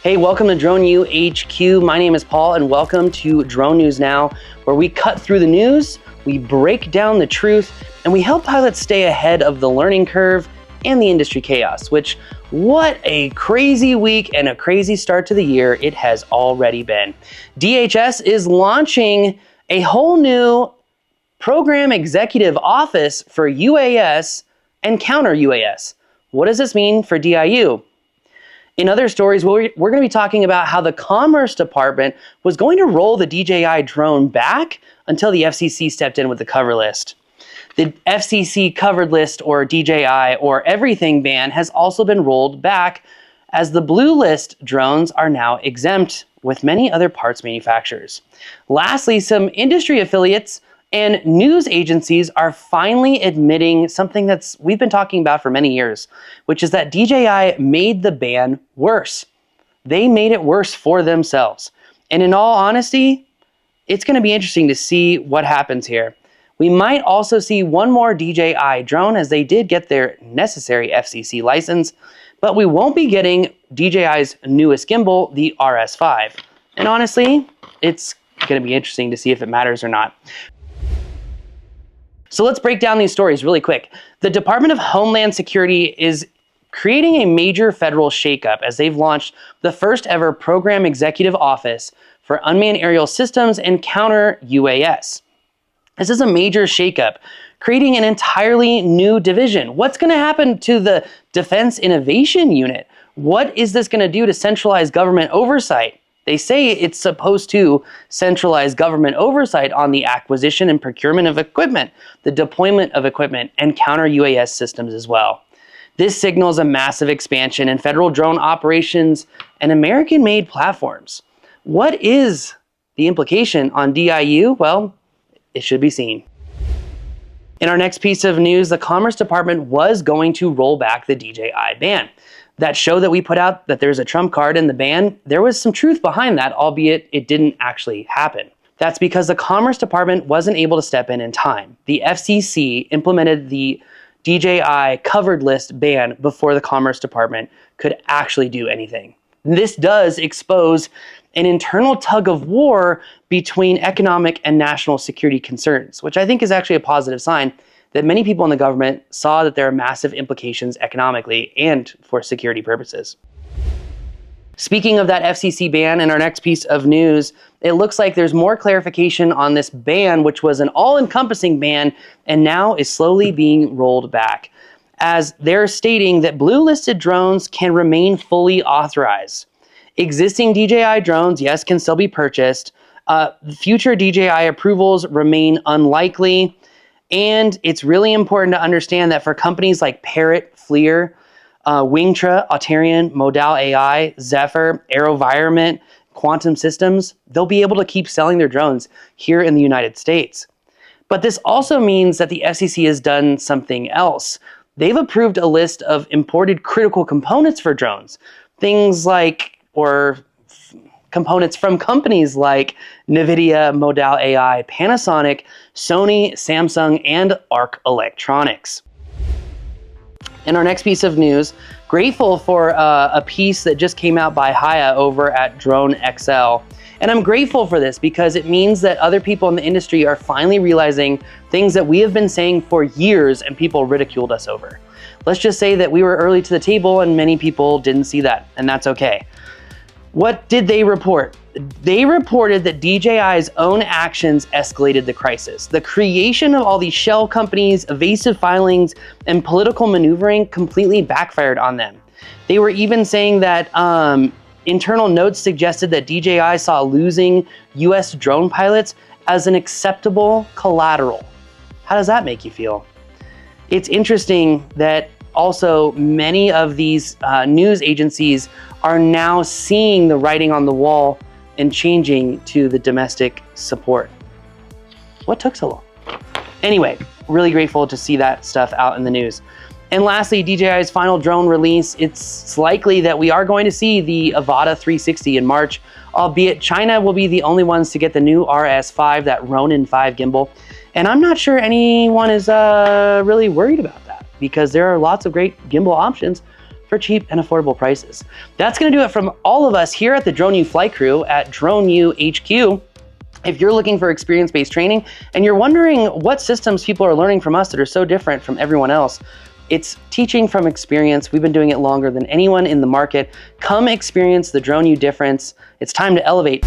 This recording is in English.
Hey, welcome to Drone U HQ. My name is Paul and welcome to Drone News Now, where we cut through the news, we break down the truth, and we help pilots stay ahead of the learning curve and the industry chaos, which what a crazy week and a crazy start to the year it has already been. DHS is launching a whole new program executive office for UAS and Counter-UAS. What does this mean for DIU? In other stories, we're going to be talking about how the Commerce Department was going to roll the DJI drone back until the FCC stepped in with the cover list. The FCC covered list, or DJI, or everything ban has also been rolled back as the blue list drones are now exempt with many other parts manufacturers. Lastly, some industry affiliates and news agencies are finally admitting something we've been talking about for many years, which is that DJI made the ban worse. They made it worse for themselves. And in all honesty, it's going to be interesting to see what happens here. We might also see one more DJI drone, as they did get their necessary FCC license, but we won't be getting DJI's newest gimbal, the RS5. And honestly, it's going to be interesting to see if it matters or not. So let's break down these stories really quick. The Department of Homeland Security is creating a major federal shakeup as they've launched the first ever Program Executive Office for Unmanned Aerial Systems and Counter-UAS. This is a major shakeup, creating an entirely new division. What's going to happen to the Defense Innovation Unit? What is this going to do to centralize government oversight? They say it's supposed to centralize government oversight on the acquisition and procurement of equipment, the deployment of equipment, and counter-UAS systems as well. This signals a massive expansion in federal drone operations and American-made platforms. What is the implication on DIU? Well, it should be seen. In our next piece of news, the Commerce Department was going to roll back the DJI ban. That show that we put out that there's a trump card in the ban, there was some truth behind that, albeit it didn't actually happen. That's because the Commerce Department wasn't able to step in time. The FCC implemented the DJI covered list ban before the Commerce Department could actually do anything. This does expose an internal tug-of-war between economic and national security concerns, which I think is actually a positive sign that many people in the government saw that there are massive implications economically and for security purposes. Speaking of that FCC ban, in our next piece of news, it looks like there's more clarification on this ban, which was an all-encompassing ban and now is slowly being rolled back, as they're stating that blue-listed drones can remain fully authorized. Existing DJI drones, yes, can still be purchased. Future DJI approvals remain unlikely. And it's really important to understand that for companies like Parrot, FLIR, Wingtra, Auterion, Modal AI, Zephyr, AeroVironment, Quantum Systems, they'll be able to keep selling their drones here in the United States. But this also means that the FCC has done something else. They've approved a list of imported critical components for drones. Things like, or components from companies like NVIDIA, Modal AI, Panasonic, Sony, Samsung, and Arc Electronics. In our next piece of news, grateful for a piece that just came out by Haya over at DroneXL. And I'm grateful for this because it means that other people in the industry are finally realizing things that we have been saying for years and people ridiculed us over. Let's just say that we were early to the table and many people didn't see that, and that's okay. What did they report? They reported that DJI's own actions escalated the crisis. The creation of all these shell companies, evasive filings, and political maneuvering completely backfired on them. They were even saying that internal notes suggested that DJI saw losing US drone pilots as an acceptable collateral. How does that make you feel? It's interesting that also many of these news agencies are now seeing the writing on the wall and changing to the domestic support. What took so long? Anyway, really grateful to see that stuff out in the news. And lastly, DJI's final drone release. It's likely that we are going to see the Avata 360 in March, albeit China will be the only ones to get the new RS5, that Ronin 5 gimbal. And I'm not sure anyone is really worried about that because there are lots of great gimbal options for cheap and affordable prices. That's gonna do it from all of us here at the DroneU Flight Crew at DroneU HQ. If you're looking for experience-based training and you're wondering what systems people are learning from us that are so different from everyone else, it's teaching from experience. We've been doing it longer than anyone in the market. Come experience the DroneU difference. It's time to elevate.